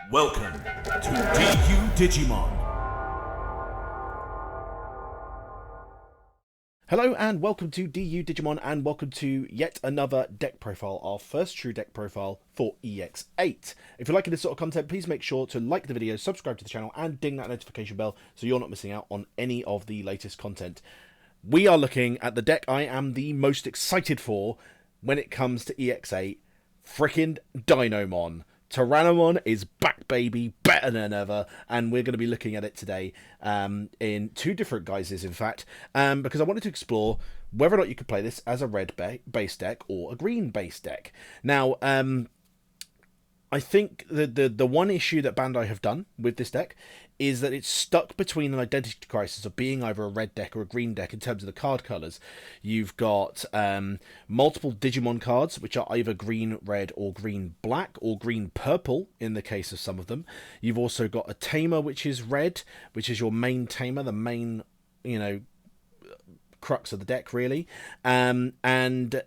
Welcome to Digimon. Hello and welcome to Digimon and welcome to yet another deck profile, our first true deck profile for EX08. If you're liking this sort of content, please make sure to like the video, subscribe to the channel and ding that notification bell so you're not missing out on any of the latest content. We are looking at the deck I am the most excited for when it comes to EX8, frickin' Dinomon. Tyrannomon is back, baby, better than ever, and we're going to be looking at it today in two different guises, in fact, because I wanted to explore whether or not you could play this as a red base deck or a green base deck. Now, I think the one issue that Bandai have done with this deck is that it's stuck between an identity crisis of being either a red deck or a green deck in terms of the card colours. You've got multiple Digimon cards, which are either green, red, or green, black, or green, purple, in the case of some of them. You've also got a Tamer, which is red, which is your main Tamer, the main, crux of the deck, really, and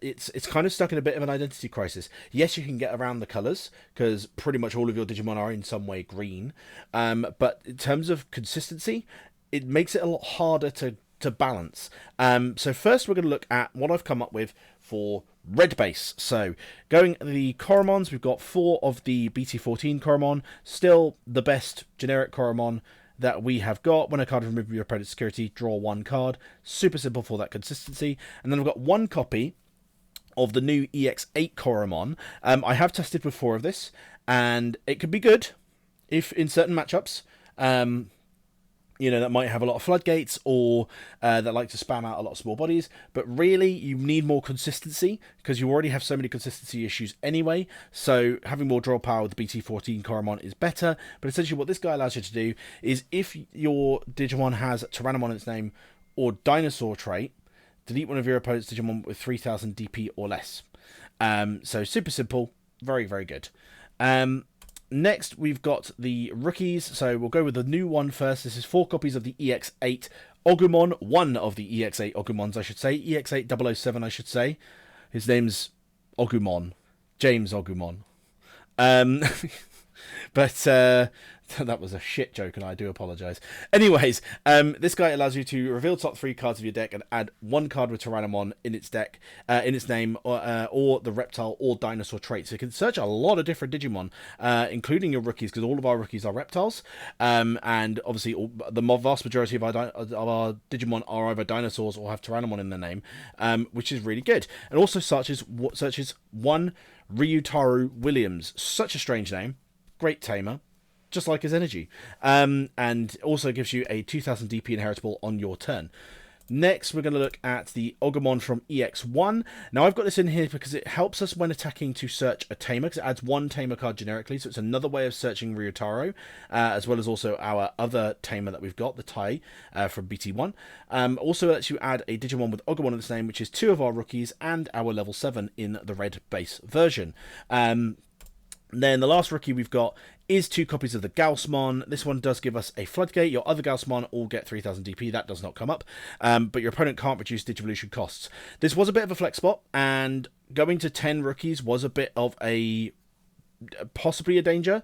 it's kind of stuck in a bit of an identity crisis. Yes, you can get around the colours because pretty much all of your Digimon are in some way green, but in terms of consistency, it makes it a lot harder to balance. So first we're going to look at what I've come up with for red base. So going the Koromons, we've got 4 of the BT14 Koromon, still the best generic Koromon that we have got. When a card is removed from your opponent's security, draw 1 card. Super simple for that consistency. And then I've got 1 copy of the new EX8 Koromon. I have tested with 4 of this, and it could be good if in certain matchups. That might have a lot of floodgates or that like to spam out a lot of small bodies. But really, you need more consistency because you already have so many consistency issues anyway. So having more draw power with the BT14 Koromon is better. But essentially what this guy allows you to do is if your Digimon has Tyrannomon in its name or Dinosaur trait, delete one of your opponent's Digimon with 3000 DP or less. So super simple, very, very good. Next, we've got the rookies, so we'll go with the new one first. This is 4 copies of the EX8 Ogumon, 1 of the EX8 Ogumons, I should say. EX8007, I should say. His name's Ogumon. James Ogumon. But that was a shit joke, and I do apologise. Anyways, this guy allows you to reveal top 3 cards of your deck and add 1 card with Tyrannomon in its deck, in its name, or the reptile or dinosaur trait. So you can search a lot of different Digimon, including your rookies, because all of our rookies are reptiles, and obviously the vast majority of our Digimon are either dinosaurs or have Tyrannomon in their name, which is really good. And also searches 1 Ryutaru Williams. Such a strange name. Great tamer, just like his energy, and also gives you a 2000 DP inheritable on your turn. Next, we're going to look at the Ogumon from EX1. Now, I've got this in here because it helps us when attacking to search a tamer, because it adds 1 tamer card generically, so it's another way of searching Ryutaro, as well as also our other tamer that we've got, the Tai from BT1. Also lets you add a Digimon with Ogumon in its name, which is 2 of our rookies and our level 7 in the red base version. Then the last rookie we've got is 2 copies of the Gaussmon. This one does give us a floodgate. Your other Gaussmon all get 3000 DP. That does not come up. But your opponent can't reduce Digivolution costs. This was a bit of a flex spot, and going to 10 rookies was a bit of possibly a danger.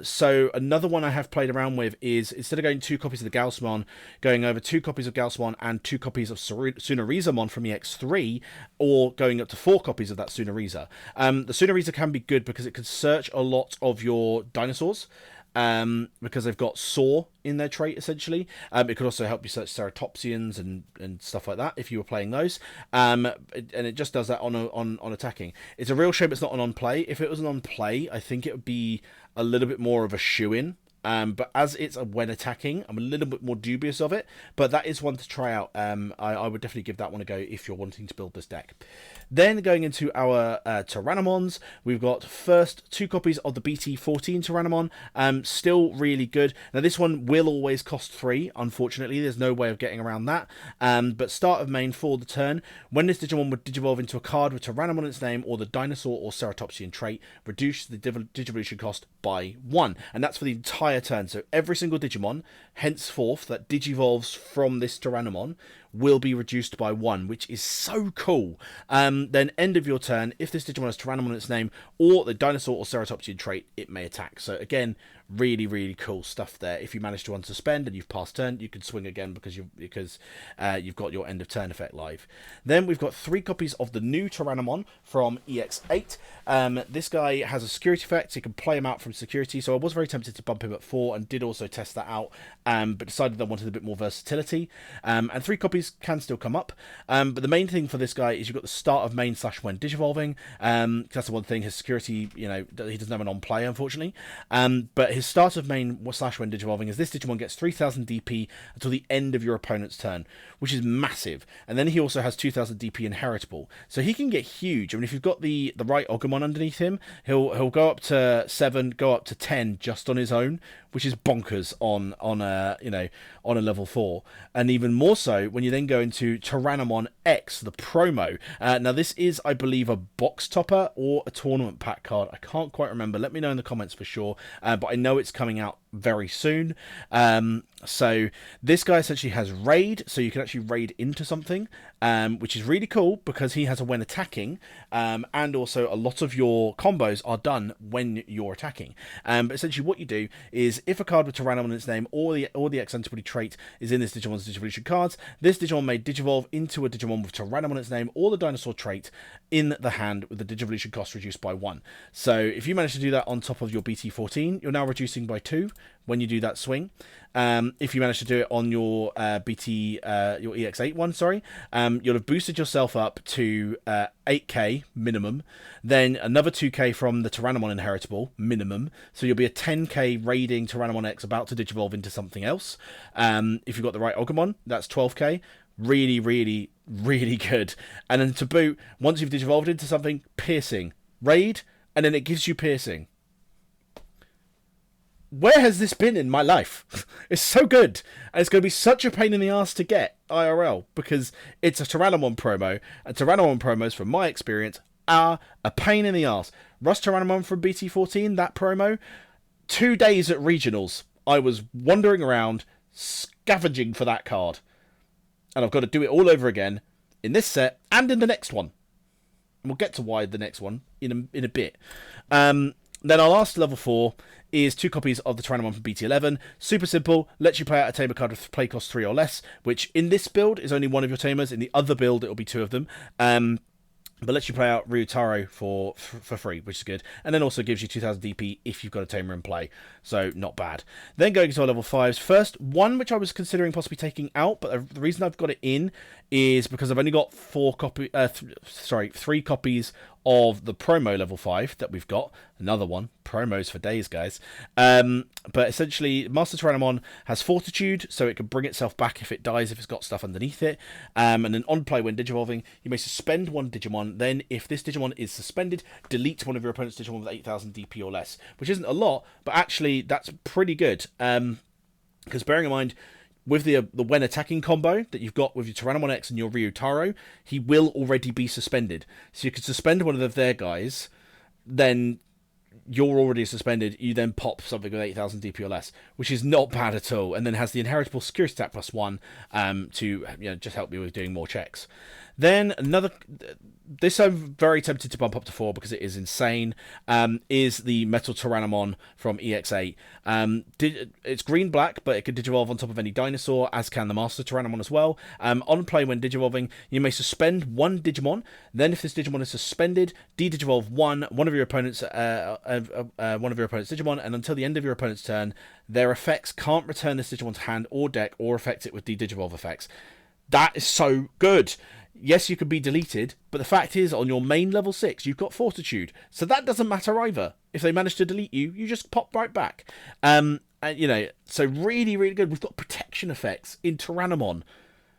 So another one I have played around with is, instead of going 2 copies of the Gaussmon, going over 2 copies of Gaussmon and 2 copies of Tsunorizamon from EX3, or going up to 4 copies of that Tsunoriza. The Tsunoriza can be good because it can search a lot of your dinosaurs, because they've got Saw in their trait, essentially. It could also help you search Ceratopsians and stuff like that if you were playing those. And it just does that on attacking. It's a real shame it's not on play. If it was an on play, I think it would be a little bit more of a shoe-in. But as it's when attacking, I'm a little bit more dubious of it. But that is one to try out. I would definitely give that one a go if you're wanting to build this deck. Then going into our Tyrannomons, we've got first 2 copies of the BT14 Tyrannomon. Still really good. Now this one will always cost 3, unfortunately. There's no way of getting around that. But start of main for the turn. When this Digimon would digivolve into a card with Tyrannomon in its name or the dinosaur or Ceratopsian trait, reduce the Digivolution cost by 1. And that's for the entire turn. So every single Digimon, henceforth, that digivolves from this Tyrannomon will be reduced by 1, which is so cool. Then end of your turn, if this Digimon has Tyrannomon in its name, or the dinosaur or ceratopsian trait, it may attack. So again, really, really cool stuff there. If you manage to unsuspend and you've passed turn, you can swing again because you've got your end of turn effect live. Then we've got 3 copies of the new Tyrannomon from EX08. This guy has a security effect, so you can play him out from security. So I was very tempted to bump him at 4 and did also test that out, but decided I wanted a bit more versatility. And 3 copies can still come up. But the main thing for this guy is you've got the start of main / when digivolving. That's the one thing. His security, he doesn't have an on play, unfortunately. But his start of main / when digivolving is this Digimon gets 3000 DP until the end of your opponent's turn, which is massive. And then he also has 2000 DP inheritable, so he can get huge. I mean, if you've got the right Agumon underneath him, he'll go up to 7, go up to 10 just on his own, which is bonkers on a level 4. And even more so when you then go into Tyrannomon X, the promo. Now this is, I believe, a box topper or a tournament pack card. I can't quite remember. Let me know in the comments for sure. But I know it's coming out very soon. So this guy essentially has raid, so you can actually raid into something, which is really cool because he has a when attacking, and also a lot of your combos are done when you're attacking. But essentially what you do is, if a card with Tyrannomon in its name or the X antibody trait is in this Digimon's Digivolution cards, this Digimon may Digivolve into a Digimon with Tyrannomon in its name or the dinosaur trait in the hand with the Digivolution cost reduced by 1. So if you manage to do that on top of your BT14, you're now reducing by 2 when you do that swing. If you manage to do it on your your EX8 one, you'll have boosted yourself up to 8k minimum, then another 2k from the Tyrannomon inheritable minimum, so you'll be a 10k raiding Tyrannomon X about to digivolve into something else. If you've got the right Agumon, that's 12k. Really, really, really good. And then to boot, once you've digivolved into something, piercing, raid, and then it gives you piercing. Where has this been in my life? It's so good. And it's going to be such a pain in the ass to get IRL because it's a Tyrannomon promo. And Tyrannomon promos, from my experience, are a pain in the ass. Rust Tyrannomon from BT14, that promo, 2 days at regionals, I was wandering around scavenging for that card. And I've got to do it all over again in this set and in the next one. And we'll get to why the next one in a bit. Then our last level 4 is 2 copies of the Tyrannomon from BT11. Super simple, lets you play out a tamer card with play cost 3 or less, which in this build is only 1 of your tamers. In the other build, it'll be 2 of them. But lets you play out Ryutaro for free, which is good. And then also gives you 2000 DP if you've got a tamer in play. So, not bad. Then going to our level 5s. First, one which I was considering possibly taking out, but the reason I've got it in is because I've only got 3 copies of the promo level 5 that we've got. Another one. Promos for days, guys. But essentially, Master Tyrannomon has Fortitude, so it can bring itself back if it dies, if it's got stuff underneath it. And then on play, when digivolving, you may suspend one Digimon. Then, if this Digimon is suspended, delete one of your opponent's Digimon with 8000 DP or less. Which isn't a lot, but actually, that's pretty good. Because bearing in mind, with the when attacking combo that you've got with your Tyrannomon X and your Ryutaro, he will already be suspended. So you could suspend one of their guys, then you're already suspended, you then pop something with 8000 DP or less, which is not bad at all, and then has the inheritable security stat +1 to just help me with doing more checks. Then this I'm very tempted to bump up to 4 because it is insane, is the Metal Tyrannomon from EX8. It's green-black, but it can digivolve on top of any dinosaur, as can the Master Tyrannomon as well. On play, when digivolving, you may suspend one Digimon. Then if this Digimon is suspended, de-digivolve one of your opponent's Digimon, and until the end of your opponent's turn, their effects can't return this Digimon's hand or deck or affect it with de-digivolve effects. That is so good. Yes, you could be deleted, but the fact is, on your main level 6, you've got Fortitude, so that doesn't matter either. If they manage to delete you, you just pop right back. And so really, really good. We've got protection effects in Tyrannomon.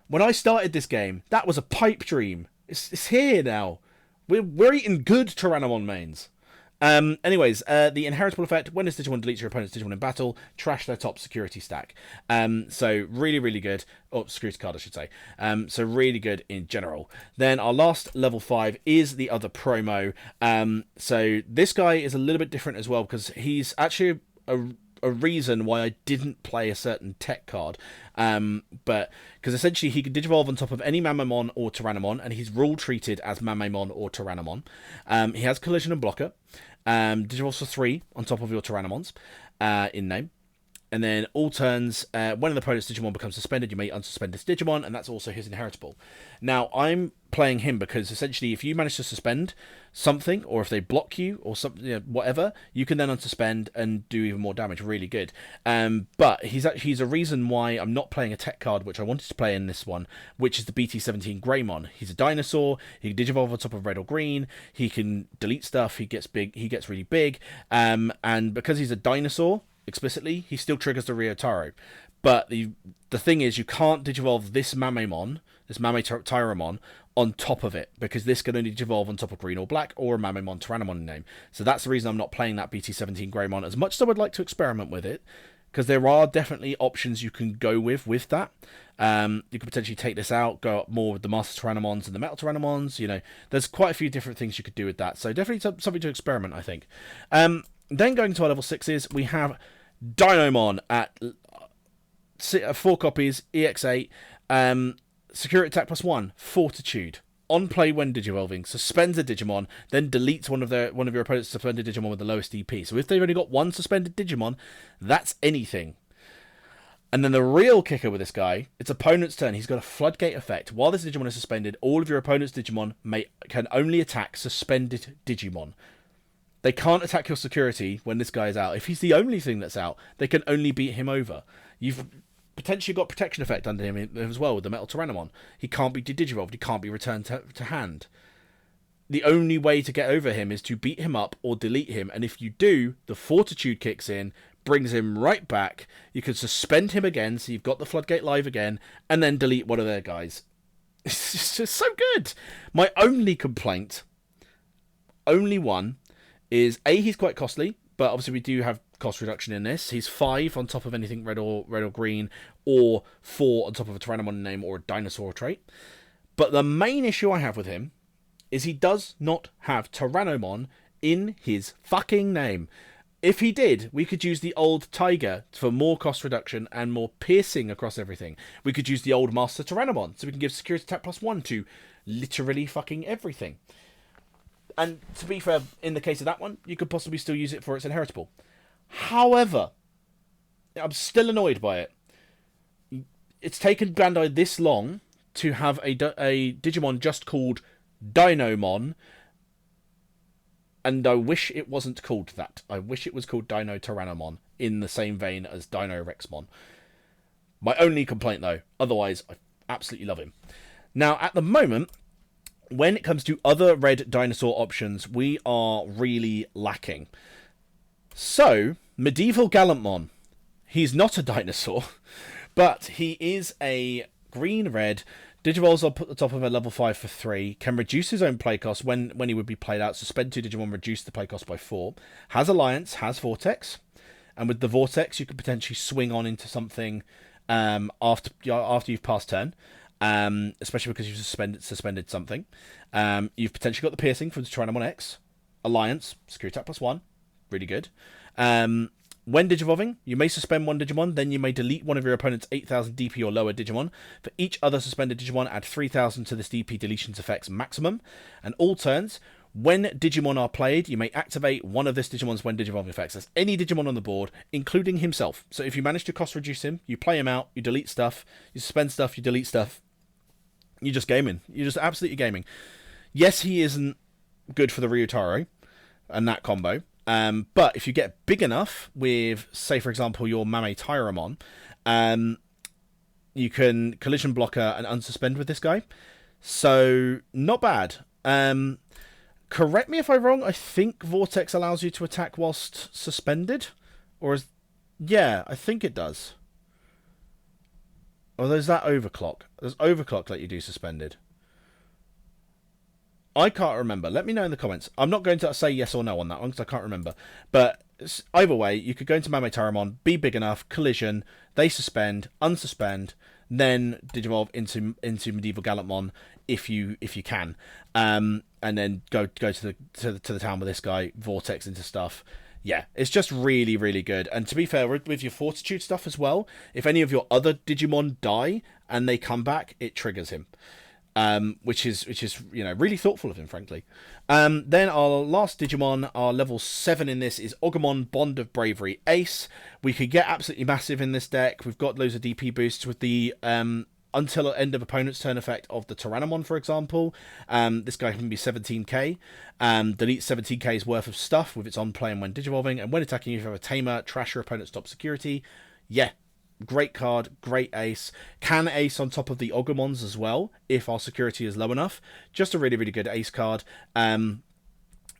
When I started this game, that was a pipe dream. It's here now. We're eating good Tyrannomon mains. Anyways, the inheritable effect, when this Digimon deletes your opponent's Digimon in battle, trash their top security stack. So really, really good. Oh, security card, I should say. So really good in general. Then our last level 5 is the other promo. So this guy is a little bit different as well, because he's actually a a reason why I didn't play a certain tech card. But because essentially he can Digivolve on top of any Mamamon or Tyrannomon, and he's rule treated as Mamamon or Tyrannomon. He has Collision and Blocker. Digivolves for 3 on top of your Tyrannomons in name. And then all turns, when an opponent's Digimon becomes suspended, you may unsuspend this Digimon, and that's also his inheritable. Now, I'm playing him because essentially if you manage to suspend something, or if they block you, or something, whatever, you can then unsuspend and do even more damage. Really good. But he's a reason why I'm not playing a tech card, which I wanted to play in this one, which is the BT-17 Greymon. He's a dinosaur. He can Digivolve on top of red or green. He can delete stuff. He gets big. He gets really big. And because he's a dinosaur, explicitly, he still triggers the Ryotaro. But the thing is, you can't Digivolve this Mamamon, this Tyrannomon, on top of it, because this can only Digivolve on top of green or black, or a Mamamon Tyrannomon name. So that's the reason I'm not playing that BT-17 Greymon, as much as I would like to experiment with it, because there are definitely options you can go with that. You could potentially take this out, go up more with the Master Tyrannomons and the Metal Tyrannomons. There's quite a few different things you could do with that. So definitely something to experiment, I think. Then going to our level 6s, we have Dinomon at 4 copies, EX08, Security Attack +1, Fortitude. On play when Digivolving, suspends a Digimon, then deletes one of your opponent's suspended Digimon with the lowest DP. So if they've only got one suspended Digimon, that's anything. And then the real kicker with this guy, it's opponent's turn. He's got a floodgate effect. While this Digimon is suspended, all of your opponent's Digimon can only attack suspended Digimon. They can't attack your security when this guy is out. If he's the only thing that's out, they can only beat him over. You've potentially got protection effect under him as well with the Metal Tyrannomon. He can't be Digivolved. He can't be returned to hand. The only way to get over him is to beat him up or delete him. And if you do, the Fortitude kicks in, brings him right back. You can suspend him again, so you've got the floodgate live again, and then delete one of their guys. It's just so good. My only complaint, only one, is he's quite costly, but obviously we do have cost reduction in this. He's 5 on top of anything red or green, or 4 on top of a Tyrannomon name or a dinosaur trait. But the main issue I have with him is he does not have Tyrannomon in his fucking name. If he did, we could use the old Tiger for more cost reduction and more piercing across everything. We could use the old Master Tyrannomon, so we can give Security Attack +1 to literally fucking everything. And to be fair, in the case of that one, you could possibly still use it for its inheritable. However, I'm still annoyed by it. It's taken Bandai this long to have a Digimon just called Dinomon, and I wish it wasn't called that. I wish it was called Dino Tyrannomon, in the same vein as Dino Rexmon. My only complaint, though, otherwise, I absolutely love him. Now, at the moment, when it comes to other red dinosaur options, we are really lacking. So, Medieval Gallantmon. He's not a dinosaur, but he is a green-red. Digivolves on the top of a level 5 for 3. Can reduce his own play cost when he would be played out. Suspend 2 Digimon, reduce the play cost by 4. Has Alliance, has Vortex. And with the Vortex, you could potentially swing on into something after you've passed turn. Especially because you've suspended something. You've potentially got the piercing from the Tyrannomon X. Alliance, Security Attack +1. Really good. When Digivolving, you may suspend one Digimon, then you may delete one of your opponent's 8,000 DP or lower Digimon. For each other suspended Digimon, add 3,000 to this DP deletions effects maximum. And all turns, when Digimon are played, you may activate one of this Digimon's when Digivolving effects. That's any Digimon on the board, including himself. So if you manage to cost reduce him, you play him out, you delete stuff, you suspend stuff, you delete stuff. You're just gaming. You're just absolutely gaming. Yes, he isn't good for the Ryotaro and that combo. But if you get big enough with, say, for example, your Mame Tyramon, you can collision blocker and unsuspend with this guy. So, not bad. Correct me if I'm wrong. I think Vortex allows you to attack whilst suspended. Yeah, I think it does. Or there's that overclock. There's overclock that you do suspended. I can't remember. Let me know in the comments. I'm not going to say yes or no on that one because I can't remember. But either way, you could go into Mame Tyramon, be big enough, collision, they suspend, unsuspend, then Digivolve into Medieval Gallantmon if you can, and then go to the town with this guy, Vortex into stuff. Yeah, it's just really, really good. And to be fair, with your Fortitude stuff as well, if any of your other Digimon die and they come back, it triggers him. Which is really thoughtful of him, frankly. Then our last Digimon, our level 7 in this, is Agumon Bond of Bravery Ace. We could get absolutely massive in this deck. We've got loads of DP boosts with the until end of opponent's turn effect of the Tyrannomon, for example. This guy can be 17k. Deletes 17k's worth of stuff with its on play and when digivolving. And when attacking, if you have a Tamer, trash your opponent's top security. Yeah. Great card, great ace. Can ace on top of the Agumons as well, if our security is low enough. Just a really, really good ace card.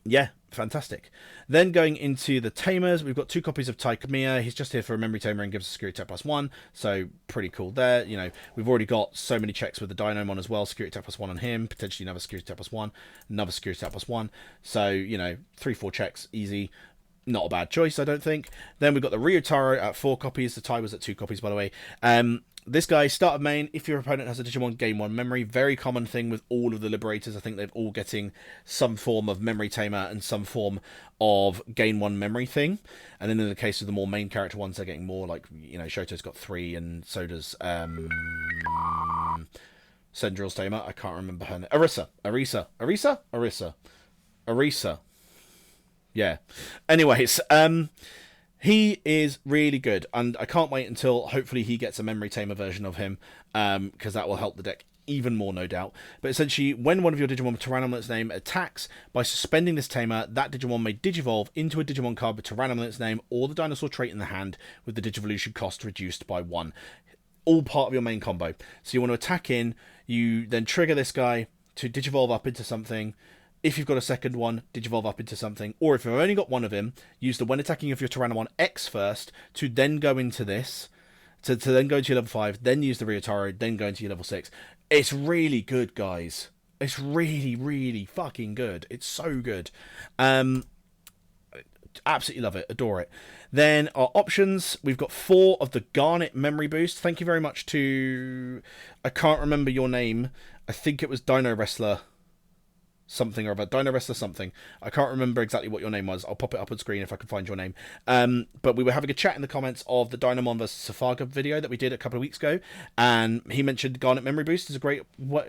Yeah, fantastic. Then going into the Tamers, we've got 2 copies of Taikamiya. He's just here for a memory tamer and gives a security tech +1, so pretty cool there. You know, we've already got so many checks with the Dinomon as well. Security tech +1 on him, potentially another security tech +1, another security tech +1. So, you know, 3-4 checks, easy. Not a bad choice, I don't think. Then we've got the Ryotaro at 4 copies. The tie was at 2 copies, by the way. This guy, start of main, if your opponent has a Digimon, gain 1 memory. Very common thing with all of the Liberators. I think they're all getting some form of memory tamer and some form of gain 1 memory thing. And then in the case of the more main character ones, they're getting more, like, you know, Shoto's got 3 and so does Sendril's tamer. I can't remember her name. Arisa. Yeah. Anyways, he is really good, and I can't wait until hopefully he gets a memory tamer version of him, because that will help the deck even more, no doubt. But essentially, when one of your Digimon with Tyrannomon's name attacks, by suspending this tamer, that Digimon may digivolve into a Digimon card with Tyrannomon's name or the dinosaur trait in the hand, with the Digivolution cost reduced by 1. All part of your main combo. So you want to attack in, you then trigger this guy to digivolve up into something. If you've got a second one, digivolve up into something. Or if you've only got one of him, use the when attacking of your Tyrannomon X first to then go into this. To then go into your level 5, then use the Ryotaro, then go into your level 6. It's really good, guys. It's really, really fucking good. It's so good. Absolutely love it. Adore it. Then our options, we've got 4 of the Garnet Memory Boost. Thank you very much to... I can't remember your name. I think it was Dino Wrestler something or about Dino Wrestler something. I can't remember exactly what your name was. I'll pop it up on screen if I can find your name. But we were having a chat in the comments of the Dinomon vs Safaga video that we did a couple of weeks ago, and he mentioned Garnet Memory Boost is a great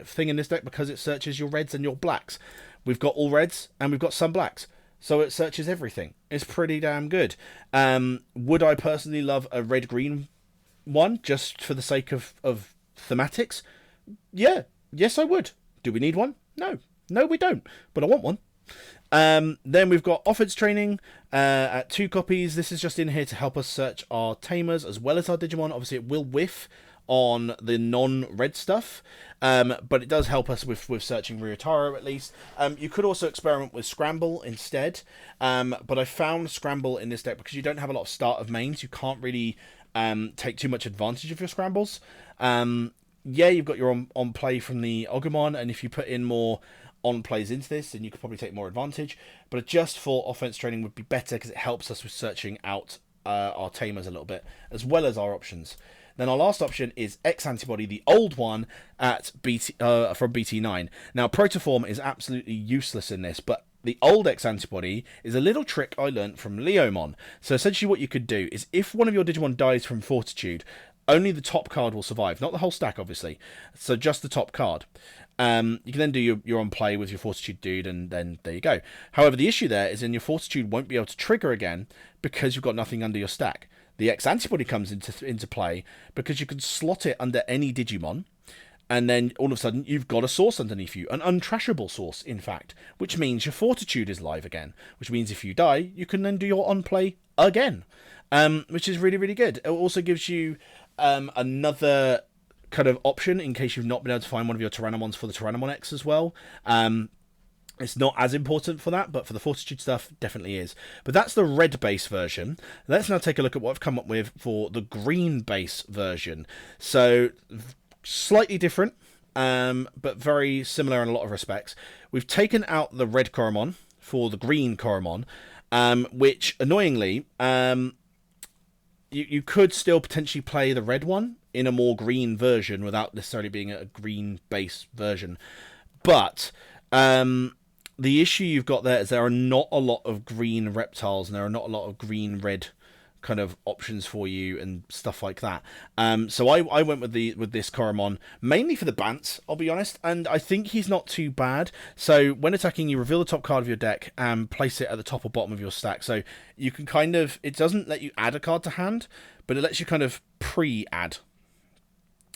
thing in this deck because it searches your reds and your blacks. We've got all reds and we've got some blacks, so it searches everything. It's pretty damn good. Would I personally love a red-green one just for the sake of thematics? Yeah. Yes, I would. Do we need one? No, we don't, but I want one. Then we've got Offense Training at 2 copies. This is just in here to help us search our Tamers as well as our Digimon. Obviously, it will whiff on the non-red stuff, but it does help us with searching Ryotaro at least. You could also experiment with Scramble instead, but I found Scramble in this deck because you don't have a lot of start of mains. You can't really take too much advantage of your Scrambles. Yeah, you've got your on play from the Agumon, and if you put in more on plays into this, then you could probably take more advantage. But just for offense training would be better because it helps us with searching out our tamers a little bit, as well as our options. Then our last option is X Antibody, the old one at BT from BT9. Now, Protoform is absolutely useless in this, but the old X Antibody is a little trick I learnt from Leomon. So essentially what you could do is if one of your Digimon dies from Fortitude, only the top card will survive, not the whole stack, obviously. So just the top card. You can then do your on play with your Fortitude dude, and then there you go. However, the issue there is then your Fortitude won't be able to trigger again because you've got nothing under your stack. The X Antibody comes into play because you can slot it under any Digimon, and then all of a sudden you've got a source underneath you, an untrashable source, in fact, which means your Fortitude is live again, which means if you die, you can then do your on play again, which is really, really good. It also gives you another kind of option in case you've not been able to find one of your Tyrannomons for the Tyrannomon X as well. It's not as important for that, but for the Fortitude stuff, definitely is. But that's the red base version. Let's now take a look at what I've come up with for the green base version. So, slightly different, but very similar in a lot of respects. We've taken out the red Koromon for the green Koromon, which, annoyingly, you could still potentially play the red one in a more green version without necessarily being a green base version. But the issue you've got there is there are not a lot of green reptiles, and there are not a lot of green-red kind of options for you and stuff like that. So I went with this Koromon mainly for the Bants, I'll be honest, and I think he's not too bad. So when attacking, you reveal the top card of your deck and place it at the top or bottom of your stack. So you can kind of, it doesn't let you add a card to hand, but it lets you kind of pre-add,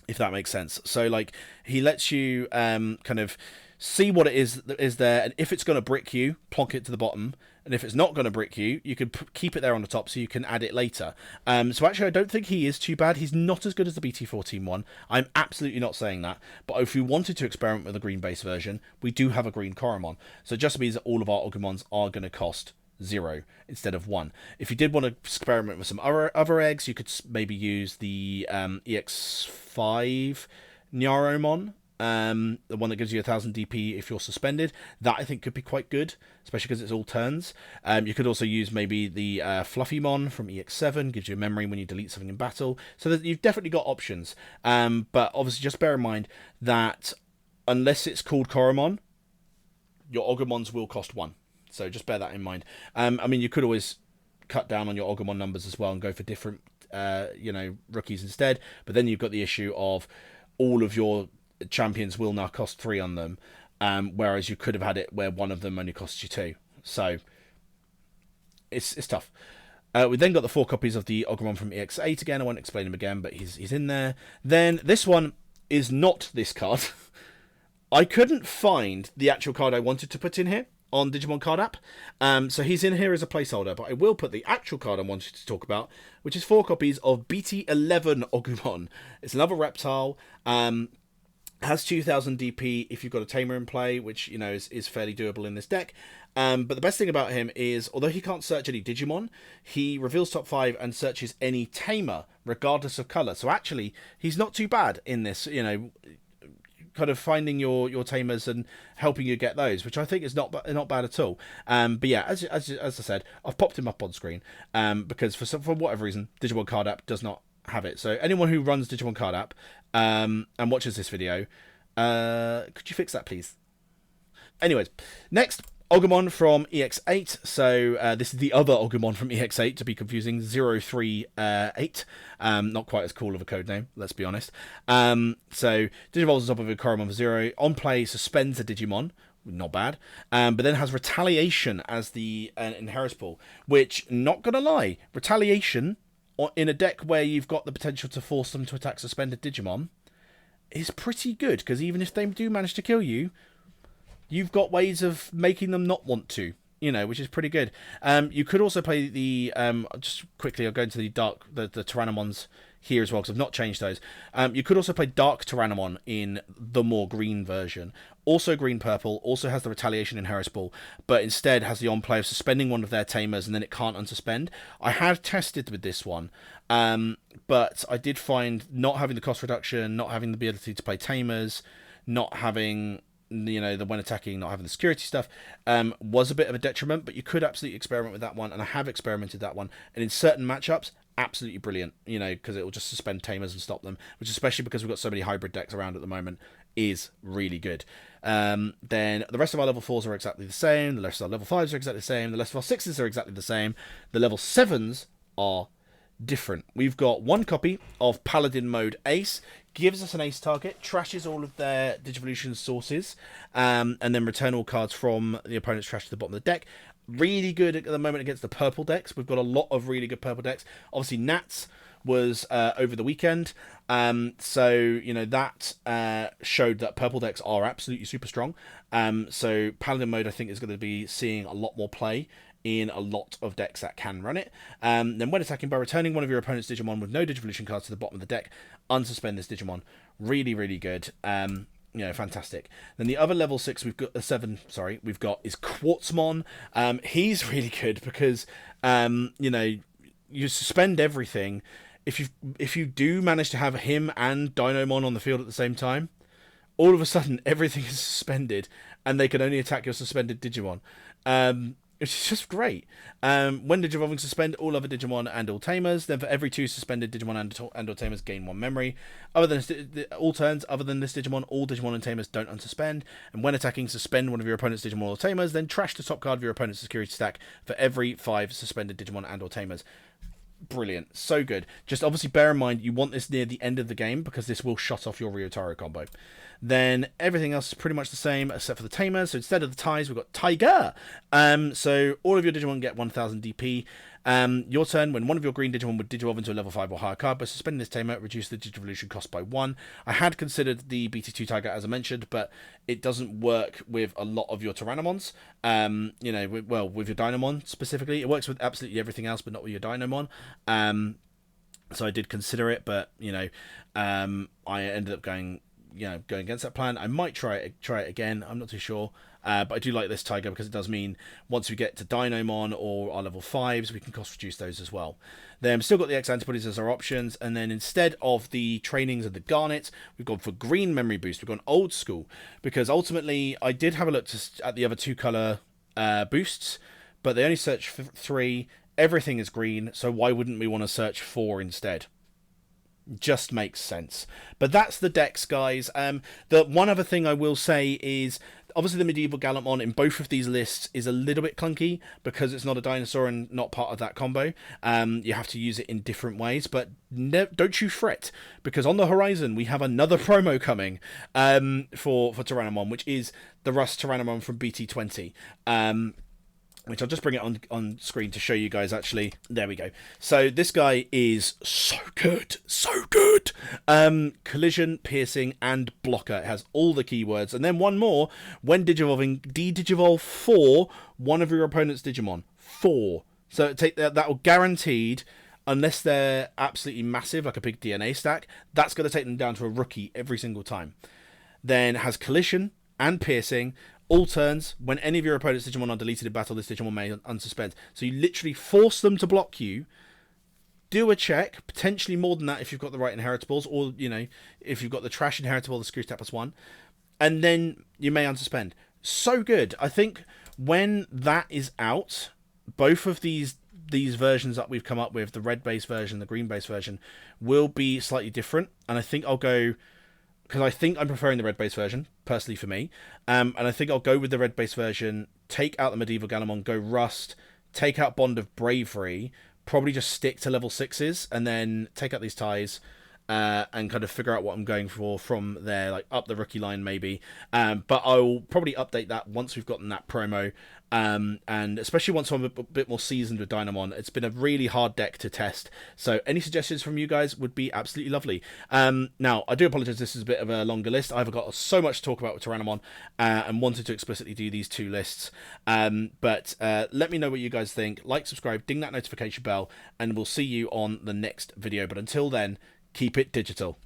if that makes sense. So like he lets you kind of see what it is that is there, and if it's going to brick you, plonk it to the bottom, and if it's not going to brick you, you can keep it there on the top so you can add it later. So actually I don't think he is too bad. He's not as good as the BT14 one. I'm absolutely not saying that, but if we wanted to experiment with a green base version, we do have a green Koromon, so it just means that all of our Ogumons are going to cost 0 instead of 1. If you did want to experiment with some other eggs, you could maybe use the EX05 Nyaromon, the one that gives you 1000 DP if you're suspended. That I think could be quite good, especially because it's all turns. You could also use maybe the Fluffymon from EX7, gives you a memory when you delete something in battle. So that you've definitely got options. But obviously just bear in mind that unless it's called Koromon, your Ogumons will cost 1. So just bear that in mind. I mean, you could always cut down on your Ogumon numbers as well and go for different, rookies instead. But then you've got the issue of all of your champions will now cost 3 on them, whereas you could have had it where one of them only costs you 2. So it's tough. We then got the 4 copies of the Ogumon from EX08 again. I won't explain him again, but he's in there. Then this one is not this card. I couldn't find the actual card I wanted to put in here on Digimon Card App. So he's in here as a placeholder, but I will put the actual card I wanted to talk about, which is 4 copies of BT11 Ogumon. It's another reptile. Has 2000 DP if you've got a tamer in play, which, you know, is fairly doable in this deck. But the best thing about him is, although he can't search any Digimon, he reveals top 5 and searches any tamer, regardless of colour. So actually, he's not too bad in this, you know, kind of finding your tamers and helping you get those, which I think is not bad at all. But yeah, as I said, I've popped him up on screen because for whatever reason, Digimon Card App does not have it. So anyone who runs Digimon Card App and watches this video, could you fix that, please? Anyways, next, Ogumon from EX8. So this is the other Ogumon from EX8, to be confusing, 038. Not quite as cool of a code name, let's be honest. So Digivolves on top of a Koromon for 0. On play, suspends a Digimon. Not bad. But then has Retaliation as the Inheritance pool, which, not gonna lie, Retaliation in a deck where you've got the potential to force them to attack suspended Digimon is pretty good, because even if they do manage to kill you, you've got ways of making them not want to, you know, which is pretty good. You could also play the, just quickly, I'll go into the Tyrannomons here as well, because I've not changed those. You could also play Dark Tyrannomon in the more green version. Also green-purple, also has the Retaliation Inheritance Ball, but instead has the on-play of suspending one of their tamers, and then it can't unsuspend. I have tested with this one, but I did find not having the cost reduction, not having the ability to play tamers, not having, you know, the when attacking, not having the security stuff, was a bit of a detriment, but you could absolutely experiment with that one, and I have experimented that one, and in certain matchups, absolutely brilliant, you know, because it will just suspend tamers and stop them, which, especially because we've got so many hybrid decks around at the moment, is really good. Then the rest of our level 4s are exactly the same, the rest of our level 5s are exactly the same, the rest of our 6s are exactly the same, the level 7s are different. We've got 1 copy of Paladin Mode Ace, gives us an ace target, trashes all of their Digivolution sources, and then return all cards from the opponent's trash to the bottom of the deck. Really good at the moment against the purple decks. We've got a lot of really good purple decks. Obviously, Nats was over the weekend, so you know that showed that purple decks are absolutely super strong. So Paladin Mode, I think, is going to be seeing a lot more play in a lot of decks that can run it. Then when attacking, by returning one of your opponent's Digimon with no Digivolution cards to the bottom of the deck, unsuspend this Digimon. Really, really good. You know, fantastic. Then the other level 6 we've got, 7, sorry, we've got is Quartzmon. He's really good because, you know, you suspend everything. If you do manage to have him and Dinomon on the field at the same time, all of a sudden everything is suspended and they can only attack your suspended Digimon. which is just great. When Digivolving, suspend all other Digimon and all Tamers. Then for every 2 suspended Digimon and or Tamers, gain 1 memory. Other than all turns other than this Digimon, all Digimon and Tamers don't unsuspend. And when attacking, suspend one of your opponent's Digimon or Tamers. Then trash the top card of your opponent's security stack for every 5 suspended Digimon and or Tamers. Brilliant, so good. Just obviously bear in mind you want this near the end of the game because this will shut off your Ryotaro combo. Then everything else is pretty much the same except for the Tamers. So instead of the ties, we've got Tiger. So all of your Digimon get 1000 DP. Your turn, when one of your green Digimon would Digivolve into a level 5 or higher card, by suspending this Tamer, reduce the Digivolution cost by 1. I had considered the BT2 Tiger as I mentioned, but it doesn't work with a lot of your Tyrannomons. You know, with your Dinomon specifically. It works with absolutely everything else, but not with your Dinomon. So I did consider it, but you know, I ended up going against that plan. I might try it again. I'm not too sure. But I do like this Tiger because it does mean once we get to Dinomon or our level 5s, we can cost reduce those as well. Then we've still got the X antibodies as our options, and then instead of the trainings and the garnets, we've gone for green memory boost. We've gone old school because ultimately I did have a look at the other 2 color boosts, but they only search for 3. Everything is green, so why wouldn't we want to search 4 instead? Just makes sense. But that's the decks, guys. The one other thing I will say is obviously the medieval Gallantmon in both of these lists is a little bit clunky because it's not a dinosaur and not part of that combo. You have to use it in different ways, but don't you fret, because on the horizon we have another promo coming for Tyrannomon, which is the Rust Tyrannomon from BT20. Which I'll just bring it on screen to show you guys, actually. There we go. So this guy is so good. So good. Collision, piercing, and blocker. It has all the keywords. And then one more. When Digivolving, de-Digivolve 4 one of your opponent's Digimon. 4. So take that will guaranteed, unless they're absolutely massive, like a big DNA stack, that's going to take them down to a rookie every single time. Then it has collision and piercing. All turns, when any of your opponent's Digimon are deleted in battle, this Digimon may unsuspend. So you literally force them to block you, do a check, potentially more than that if you've got the right inheritables, or, you know, if you've got the trash inheritable, the screw step +1, and then you may unsuspend. So good. I think when that is out, both of these versions that we've come up with, the red base version, the green base version, will be slightly different, and I think I'll go... because I think I'm preferring the red base version, personally for me. And I think I'll go with the red base version, take out the Medieval Gallantmon, go Rust, take out Bond of Bravery, probably just stick to level 6s, and then take out these ties, and kind of figure out what I'm going for from there, like up the rookie line maybe. But I'll probably update that once we've gotten that promo, and especially once I'm a bit more seasoned with Dinomon. It's been a really hard deck to test, so any suggestions from you guys would be absolutely lovely. Now, I do apologise, this is a bit of a longer list. I've got so much to talk about with Tyrannomon, and wanted to explicitly do these 2 lists. But let me know what you guys think. Like, subscribe, ding that notification bell, and we'll see you on the next video. But until then, keep it digital.